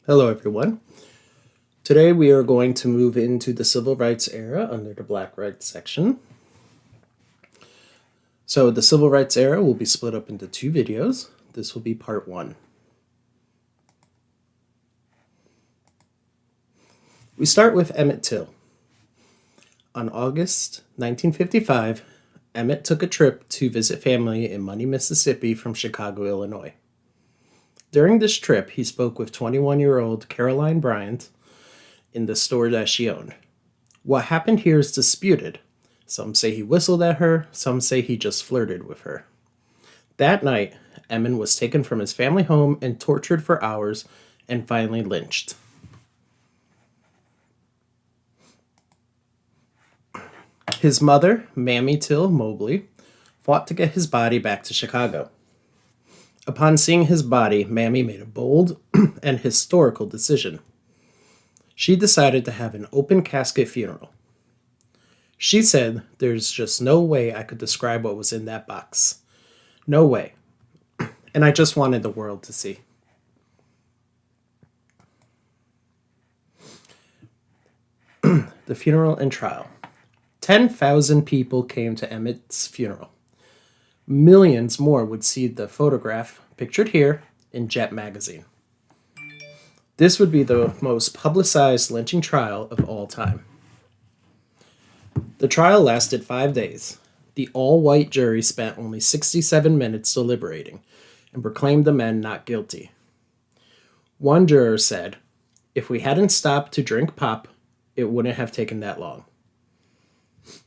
Hello, everyone. Today we are going to move into the civil rights era under the Black Rights section. So the civil rights era will be split up into two videos. This will be part one. We start with Emmett Till. On August 1955, Emmett took a trip to visit family in Money, Mississippi from Chicago, Illinois. During this trip, he spoke with 21-year-old Caroline Bryant in the store that she owned. What happened here is disputed. Some say he whistled at her, some say he just flirted with her. That night, Emmett was taken from his family home and tortured for hours and finally lynched. His mother, Mamie Till Mobley, fought to get his body back to Chicago. Upon seeing his body, Mamie made a bold and historical decision. She decided to have an open casket funeral. She said, "There's just no way I could describe what was in that box. No way. And I just wanted the world to see." The funeral and trial. 10,000 people came to Emmett's funeral. Millions more would see the photograph pictured here in Jet magazine. This would be the most publicized lynching trial of all time. The trial lasted 5 days. The all-white jury spent only 67 minutes deliberating and proclaimed the men not guilty. One juror said, "If we hadn't stopped to drink pop, it wouldn't have taken that long."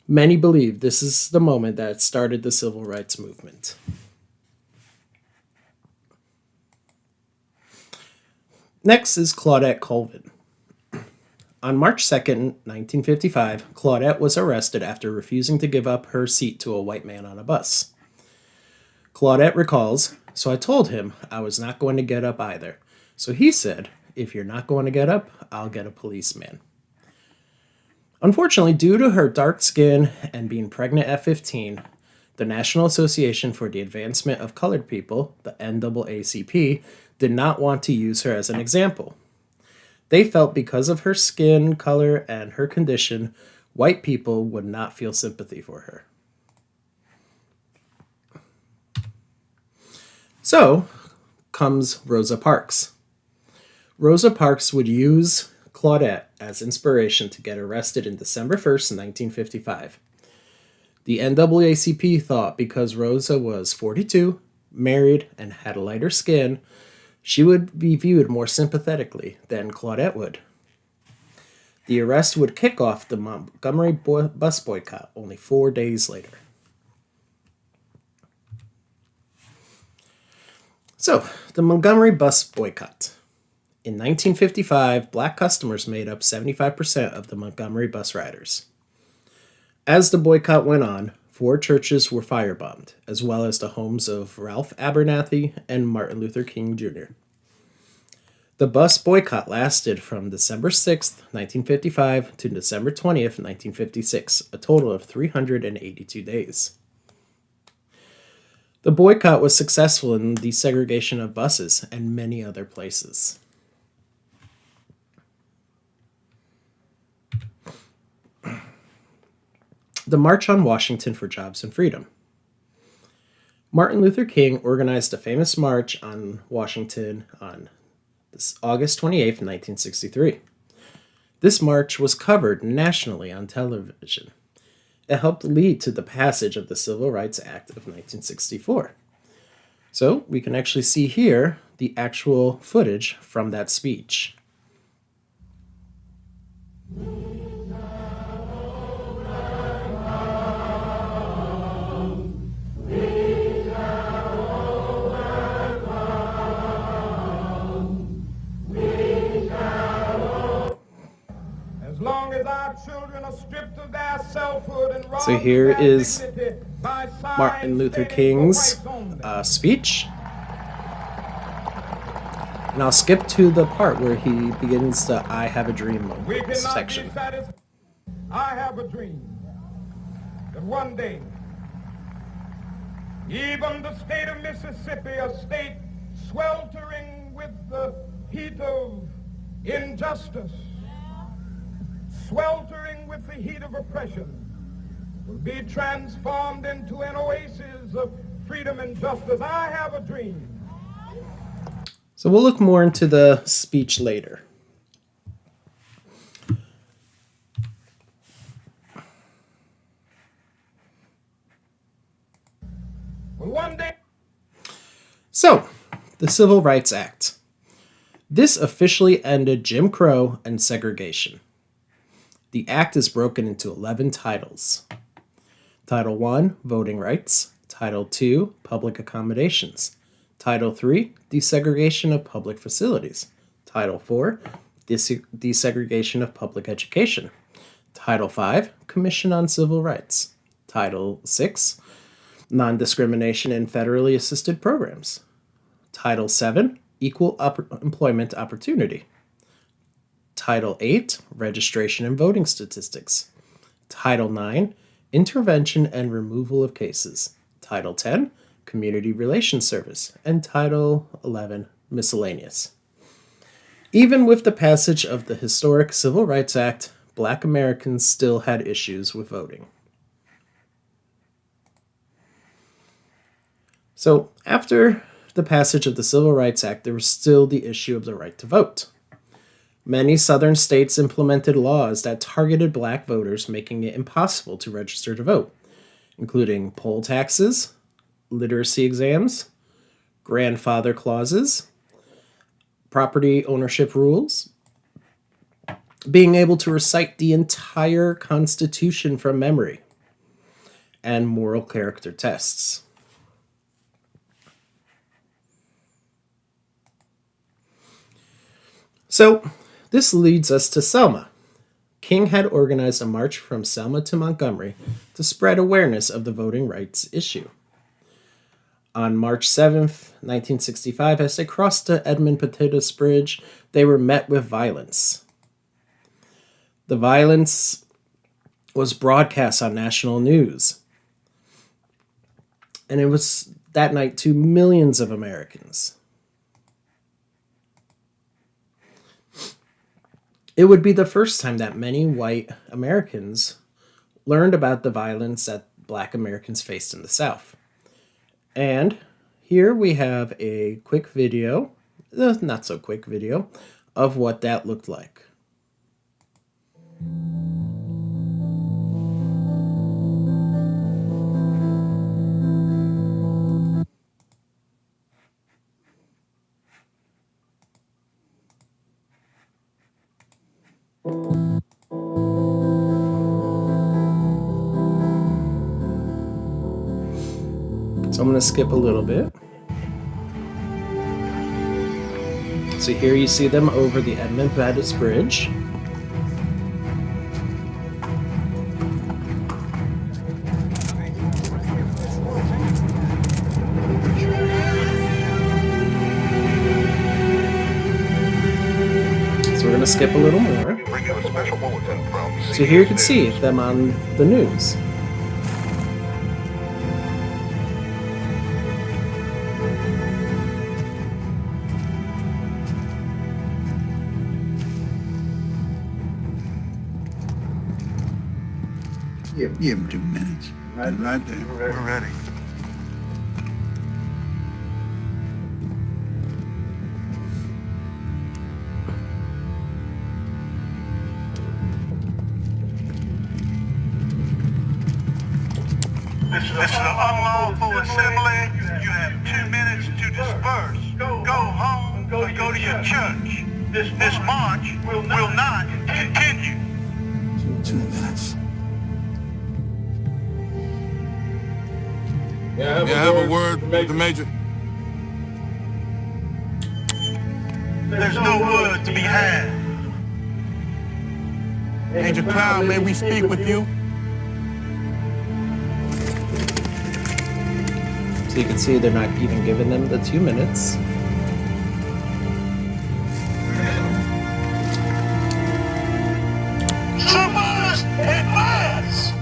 Many believe this is the moment that started the civil rights movement. Next is Claudette Colvin. On March 2nd, 1955, Claudette was arrested after refusing to give up her seat to a white man on a bus. Claudette recalls, "So I told him I was not going to get up either. So he said, 'If you're not going to get up, I'll get a policeman.'" Unfortunately, due to her dark skin and being pregnant at 15, the National Association for the Advancement of Colored People, the NAACP, did not want to use her as an example. They felt because of her skin color and her condition, white people would not feel sympathy for her. So comes Rosa Parks. Rosa Parks would use Claudette as inspiration to get arrested in December 1st, 1955. The NAACP thought because Rosa was 42, married, and had a lighter skin, she would be viewed more sympathetically than Claudette would. The arrest would kick off the Montgomery bus boycott only 4 days later. So, the Montgomery bus boycott. In 1955, black customers made up 75% of the Montgomery bus riders. As the boycott went on, 4 churches were firebombed, as well as the homes of Ralph Abernathy and Martin Luther King Jr. The bus boycott lasted from December 6th, 1955 to December 20th, 1956, a total of 382 days. The boycott was successful in desegregation of buses and many other places. The March on Washington for Jobs and Freedom. Martin Luther King organized a famous march on Washington on August 28, 1963. This march was covered nationally on television. It helped lead to the passage of the Civil Rights Act of 1964. So we can actually see here the actual footage from that speech. So here is Martin Luther King's speech. And I'll skip to the part where he begins the "I have a dream" section. I have a dream that one day, even the state of Mississippi, a state sweltering with the heat of injustice, sweltering with the heat of oppression, will be transformed into an oasis of freedom and justice. I have a dream. So we'll look more into the speech later. Well, one day. So, the Civil Rights Act. This officially ended Jim Crow and segregation. The act is broken into 11 titles. Title I, Voting Rights. Title II, Public Accommodations. Title III, Desegregation of Public Facilities. Title IV, Desegregation of Public Education. Title V, Commission on Civil Rights. Title VI, Non-Discrimination in Federally Assisted Programs. Title VII, Equal Employment Opportunity. Title VIII, Registration and Voting Statistics. Title IX, Intervention and Removal of Cases. Title X, Community Relations Service. And Title XI, Miscellaneous. Even with the passage of the historic Civil Rights Act, Black Americans still had issues with voting. So, after the passage of the Civil Rights Act, there was still the issue of the right to vote. Many southern states implemented laws that targeted black voters, making it impossible to register to vote, including poll taxes, literacy exams, grandfather clauses, property ownership rules, being able to recite the entire Constitution from memory, and moral character tests. So, this leads us to Selma. King had organized a march from Selma to Montgomery to spread awareness of the voting rights issue. On March 7th, 1965, as they crossed the Edmund Pettus Bridge, they were met with violence. The violence was broadcast on national news. And it was that night to millions of Americans. It would be the first time that many white Americans learned about the violence that Black Americans faced in the South. And here we have a quick video, not so quick video, of what that looked like. So I'm going to skip a little bit. So here you see them over the Edmund Pettus Bridge. So we're going to skip a little more. So here you can see them on the news. Give him 2 minutes. Right there. We're ready. This is an unlawful assembly. You have 2 minutes to disperse. Go home or go to your church. This march will not continue. 2 minutes. May I have a word with the Major? There's no word to be had. Major Crown, may we speak with you? So you can see they're not even giving them the 2 minutes. Submerge advance!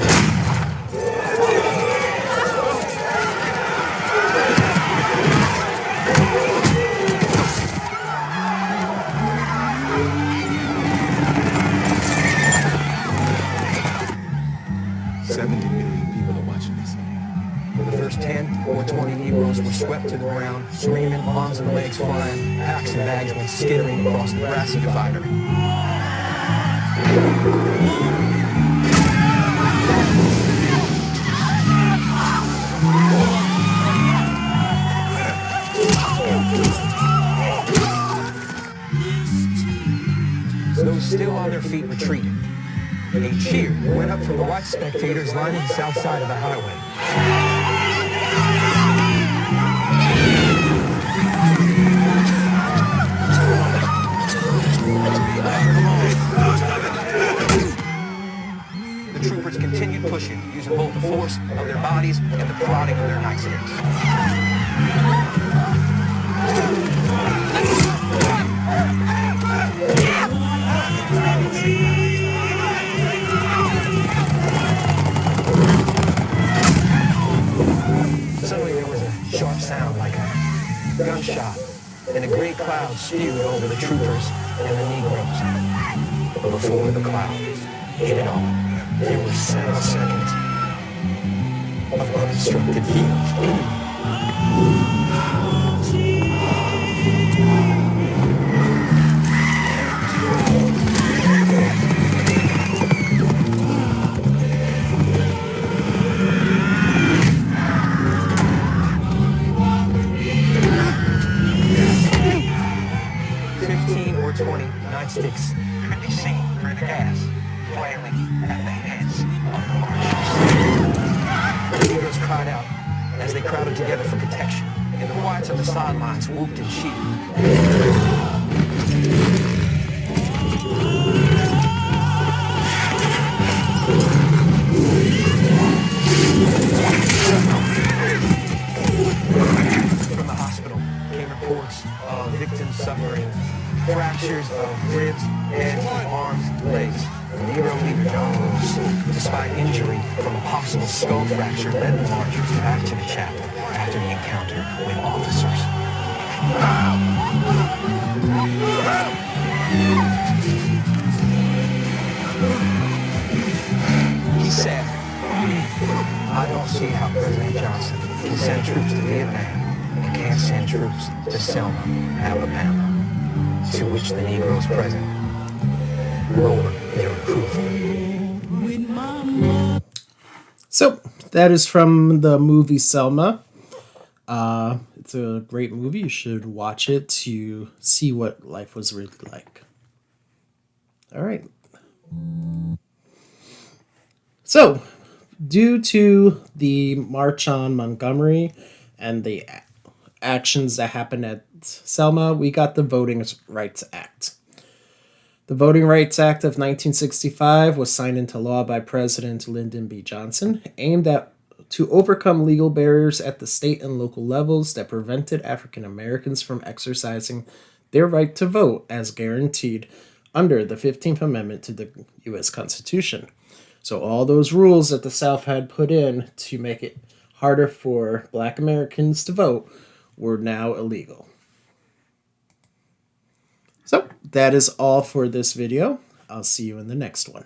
swept to the ground, screaming, arms and legs flying, packs and bags went skittering across the grassy divider. Those still on their feet retreated. A cheer went up from the white spectators lining the south side of the highway. The troopers continued pushing, using both the force of their bodies and the prodding of their nightsticks. Suddenly there was a sharp sound like a gunshot, and a great cloud spewed over the troopers and the Negroes. But before the cloud hit it all, there were 7 seconds of unobstructed heat. 15 or 20 nightsticks could be seen through the gas, flailing at the heads of the marchers. The Negroes cried out as they crowded together for protection, and the whites on the sidelines whooped and cheered. From the hospital came reports of victims suffering fractures of ribs, heads, arms, legs. The Negro leader John Lewis, despite injury from a possible skull fracture, led the marchers back to the chapel after the encounter with officers. He said, "I don't see how President Johnson can send troops to Vietnam and can't send troops to Selma, Alabama," to which the Negroes present roared their approval. So that is from the movie Selma. It's a great movie. You should watch it to see what life was really like. All right. So, due to the March on Montgomery and the actions that happened at Selma, we got the Voting Rights Act. The Voting Rights Act of 1965 was signed into law by President Lyndon B. Johnson, aimed at to overcome legal barriers at the state and local levels that prevented African Americans from exercising their right to vote as guaranteed under the 15th Amendment to the U.S. Constitution. So all those rules that the South had put in to make it harder for Black Americans to vote were now illegal. So that is all for this video. I'll see you in the next one.